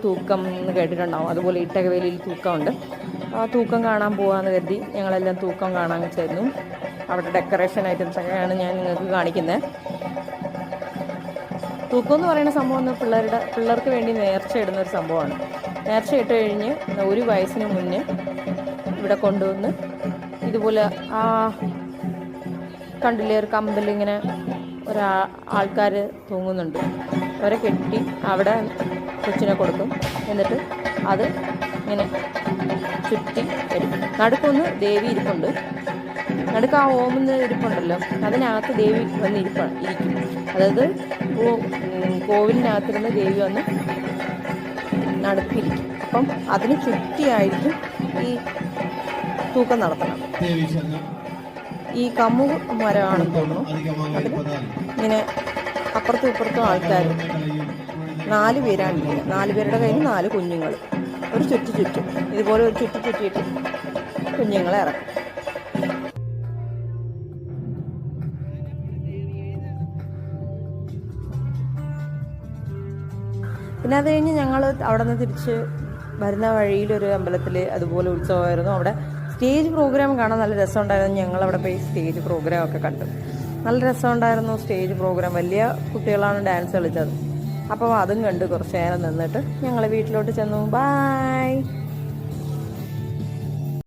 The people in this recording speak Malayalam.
തൂക്കം എന്ന് കേട്ടിട്ടുണ്ടാവും. അതുപോലെ ഇട്ടകവേലിയിൽ തൂക്കമുണ്ട്. ആ തൂക്കം കാണാൻ പോകാമെന്ന് കരുതി ഞങ്ങളെല്ലാം തൂക്കം കാണാൻ ചേർന്നു. അവിടെ ഡെക്കറേഷൻ ഐറ്റംസൊക്കെയാണ് ഞാൻ നിങ്ങൾക്ക് കാണിക്കുന്നത്. തൂക്കം എന്ന് പറയുന്ന സംഭവം ഒന്ന് പിള്ളേർക്ക് വേണ്ടി നേർച്ച ഇടുന്നൊരു സംഭവമാണ്. നേർച്ച ഇട്ട് കഴിഞ്ഞ് 1 വയസ്സിന് മുന്നേ ഇവിടെ കൊണ്ടുവന്ന് ഇതുപോലെ കണ്ടില്ലേ ഒരു കമ്പലിങ്ങനെ ആൾക്കാർ തൂങ്ങുന്നുണ്ട്. അവരെ കെട്ടി അവിടെ കൊച്ചിനെ കൊടുക്കും. എന്നിട്ട് അത് ഇങ്ങനെ ചുറ്റി വരും. നടുക്കൊന്ന് ദേവി ഇരിപ്പുണ്ട്. നടുക്ക് ആ ഓമെന്ന് ഇരിപ്പുണ്ടല്ലോ, അതിനകത്ത് ദേവി വന്ന് ഇരിക്കും. അതായത് കോവിലിനകത്തിരുന്ന് ദേവി വന്ന് നടുക്കിരിക്കും. അപ്പം അതിന് ചുറ്റിയായിരിക്കും ഈ തൂക്കം നടത്തണം. ഈ കമ്മു മരമാണെന്ന് തോന്നുന്നു. അതിൽ ഇങ്ങനെ അപ്പുറത്തും ഇപ്പുറത്തും ആൾക്കാർ 4 പേരാണ് ഇരിക്കുന്നത്. 4 പേരുടെ കയ്യിൽ 4 കുഞ്ഞുങ്ങൾ. ഒരു ചുറ്റും ഇതുപോലെ ഒരു ചുറ്റിയിട്ട് കുഞ്ഞുങ്ങളെ ഇറക്കും. പിന്നെ അത് കഴിഞ്ഞ് ഞങ്ങൾ അവിടെ നിന്ന് തിരിച്ച് വരുന്ന വഴിയിലൊരു അമ്പലത്തിൽ അതുപോലെ ഉത്സവമായിരുന്നു. അവിടെ സ്റ്റേജ് പ്രോഗ്രാം കാണാൻ നല്ല രസമുണ്ടായിരുന്നു. ഞങ്ങളവിടെ പോയി സ്റ്റേജ് പ്രോഗ്രാമൊക്കെ കണ്ടു. നല്ല രസമുണ്ടായിരുന്നു സ്റ്റേജ് പ്രോഗ്രാം. വലിയ കുട്ടികളാണ് ഡാൻസ് കളിച്ചത്. അപ്പോൾ അതും കണ്ട് കുറച്ച് നേരം നിന്നിട്ട് ഞങ്ങൾ വീട്ടിലോട്ട് ചെന്നു. ബായ്.